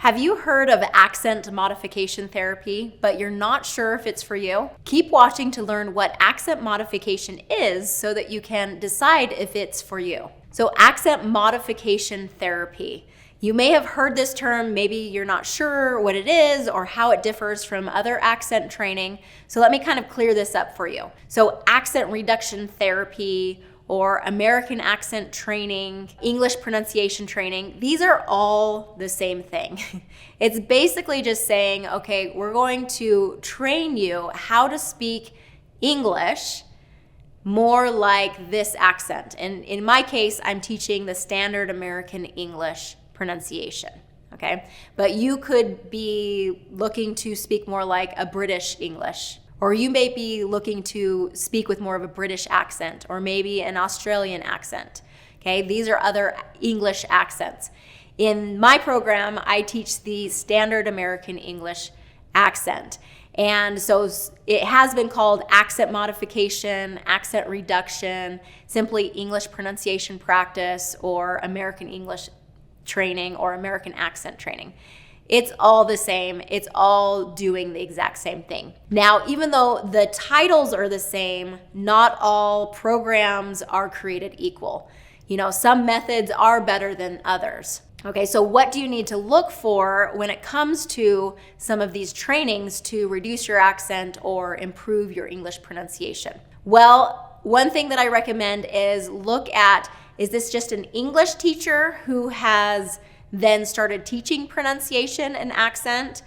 Have you heard of accent modification therapy, but you're not sure if it's for you? Keep watching to learn what accent modification is so that you can decide if it's for you. So accent modification therapy. You may have heard this term, maybe you're not sure what it is or how it differs from other accent training. So let me kind of clear this up for you. So accent reduction therapy or American accent training, English pronunciation training, these are all the same thing. It's basically just saying, okay, we're going to train you how to speak English more like this accent. And in my case, I'm teaching the standard American English pronunciation, okay? But you could be looking to speak more like a British English, or you may be looking to speak with more of a British accent, or maybe an Australian accent, okay? These are other English accents. In my program, I teach the standard American English accent. And so it has been called accent modification, accent reduction, simply English pronunciation practice, or American English training, or American accent training. It's all the same. It's all doing the exact same thing. Now, even though the titles are the same, not all programs are created equal. You know, some methods are better than others. Okay, so what do you need to look for when it comes to some of these trainings to reduce your accent or improve your English pronunciation? Well, one thing that I recommend is look at, is this just an English teacher who has then started teaching pronunciation and accent?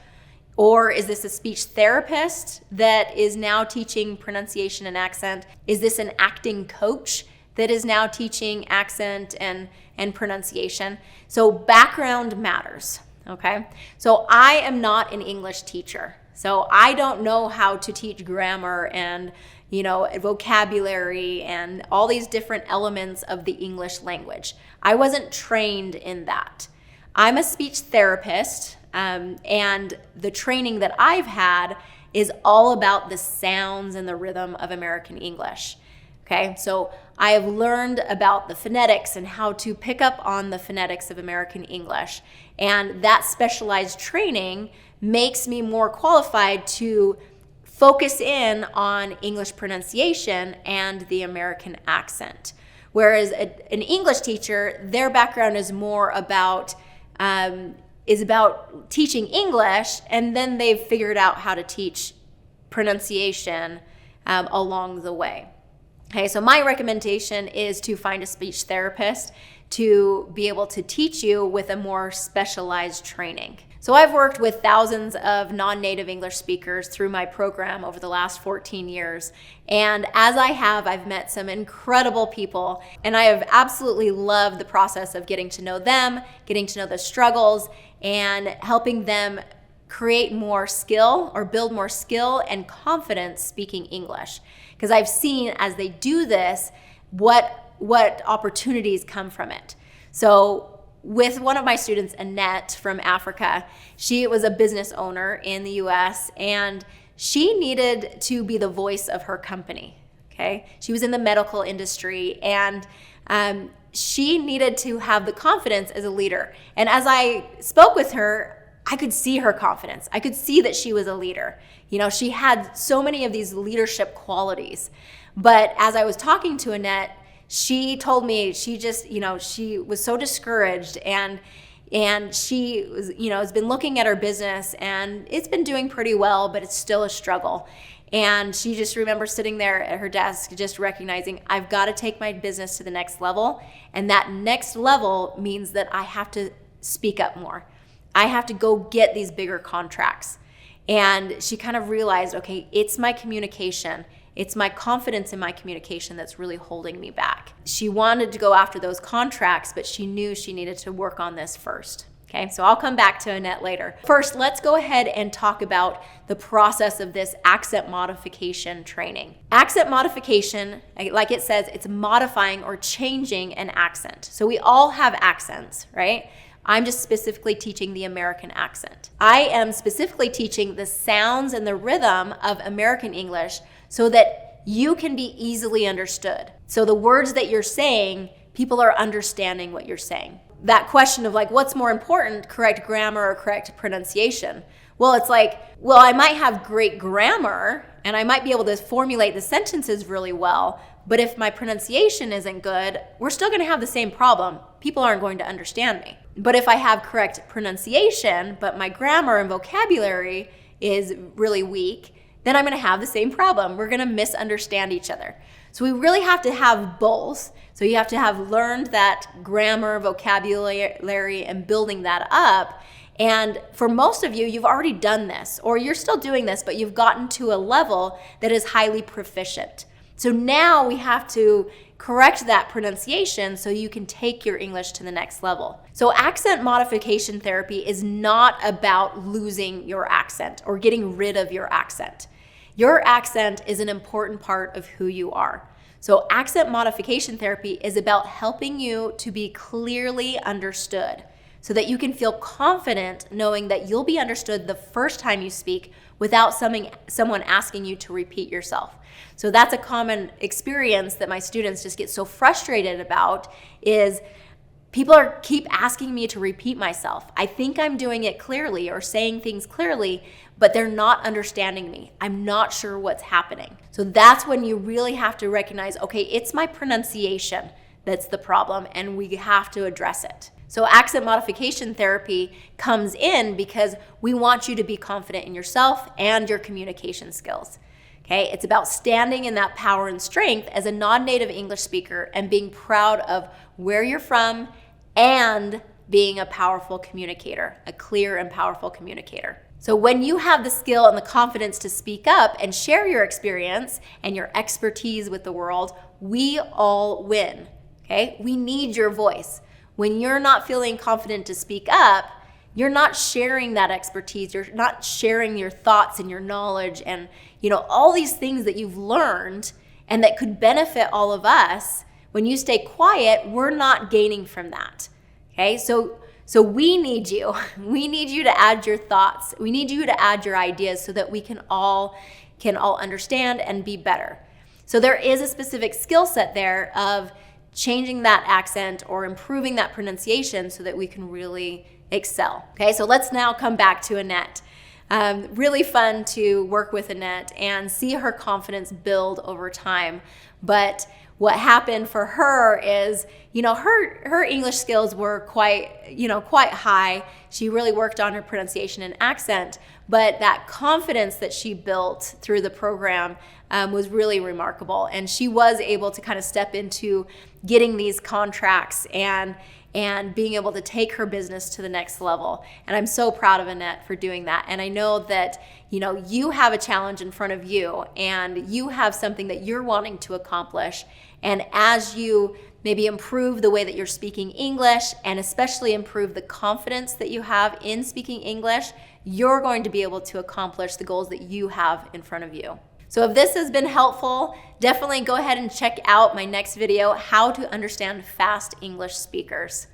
Or is this a speech therapist that is now teaching pronunciation and accent? Is this an acting coach that is now teaching accent and pronunciation? So background matters, okay? So I am not an English teacher. So I don't know how to teach grammar and vocabulary and all these different elements of the English language. I wasn't trained in that. I'm a speech therapist, and the training that I've had is all about the sounds and the rhythm of American English. Okay, so I have learned about the phonetics and how to pick up on the phonetics of American English. And that specialized training makes me more qualified to focus in on English pronunciation and the American accent. Whereas an English teacher, their background is more about teaching English, and then they've figured out how to teach pronunciation along the way. Okay, so my recommendation is to find a speech therapist to be able to teach you with a more specialized training. So I've worked with thousands of non-native English speakers through my program over the last 14 years. And as I've met some incredible people, and I have absolutely loved the process of getting to know them, getting to know their struggles, and helping them create more skill or build more skill and confidence speaking English. Because I've seen as they do this, what opportunities come from it. So with one of my students, Annette from Africa, she was a business owner in the US, and she needed to be the voice of her company, okay? She was in the medical industry, and she needed to have the confidence as a leader. And as I spoke with her, I could see her confidence. I could see that she was a leader. She had so many of these leadership qualities. But as I was talking to Annette, she told me she was so discouraged, and she was, has been looking at her business, and it's been doing pretty well, but it's still a struggle. And she just remembers sitting there at her desk, just recognizing, I've got to take my business to the next level. And that next level means that I have to speak up more. I have to go get these bigger contracts. And she kind of realized, okay, it's my communication. It's my confidence in my communication that's really holding me back. She wanted to go after those contracts, but she knew she needed to work on this first. Okay, so I'll come back to Annette later. First, let's go ahead and talk about the process of this accent modification training. Accent modification, like it says, it's modifying or changing an accent. So we all have accents, right? I'm just specifically teaching the American accent. I am specifically teaching the sounds and the rhythm of American English so that you can be easily understood. So the words that you're saying, people are understanding what you're saying. that question of like, what's more important, correct grammar or correct pronunciation? Well, it's like, well, I might have great grammar and I might be able to formulate the sentences really well, but if my pronunciation isn't good, we're still going to have the same problem. People aren't going to understand me. But if I have correct pronunciation, but my grammar and vocabulary is really weak, then I'm going to have the same problem. We're going to misunderstand each other. So we really have to have both. So you have to have learned that grammar, vocabulary, and building that up. And for most of you, you've already done this, or you're still doing this, but you've gotten to a level that is highly proficient. So now we have to correct that pronunciation so you can take your English to the next level. So accent modification therapy is not about losing your accent or getting rid of your accent. Your accent is an important part of who you are. So accent modification therapy is about helping you to be clearly understood so that you can feel confident knowing that you'll be understood the first time you speak without someone asking you to repeat yourself. So that's a common experience that my students just get so frustrated about, is people keep asking me to repeat myself. I think I'm doing it clearly or saying things clearly, but they're not understanding me. I'm not sure what's happening. So that's when you really have to recognize, okay, it's my pronunciation that's the problem, and we have to address it. So accent modification therapy comes in because we want you to be confident in yourself and your communication skills. Okay, it's about standing in that power and strength as a non-native English speaker and being proud of where you're from and being a powerful communicator, a clear and powerful communicator. So when you have the skill and the confidence to speak up and share your experience and your expertise with the world, we all win. Okay, we need your voice. When you're not feeling confident to speak up, you're not sharing that expertise. You're not sharing your thoughts and your knowledge and, all these things that you've learned and that could benefit all of us. When you stay quiet, we're not gaining from that. Okay, so we need you. We need you to add your thoughts. We need you to add your ideas so that we can all understand and be better. So there is a specific skill set there of changing that accent or improving that pronunciation so that we can really excel. Okay, so let's now come back to Annette. Really fun to work with Annette and see her confidence build over time. But what happened for her is, her English skills were quite high. She really worked on her pronunciation and accent, but that confidence that she built through the program was really remarkable. And she was able to kind of step into getting these contracts and being able to take her business to the next level. And I'm so proud of Annette for doing that. And I know that, you have a challenge in front of you and you have something that you're wanting to accomplish. And as you maybe improve the way that you're speaking English and especially improve the confidence that you have in speaking English, you're going to be able to accomplish the goals that you have in front of you. So if this has been helpful, definitely go ahead and check out my next video, How to Understand Fast English Speakers.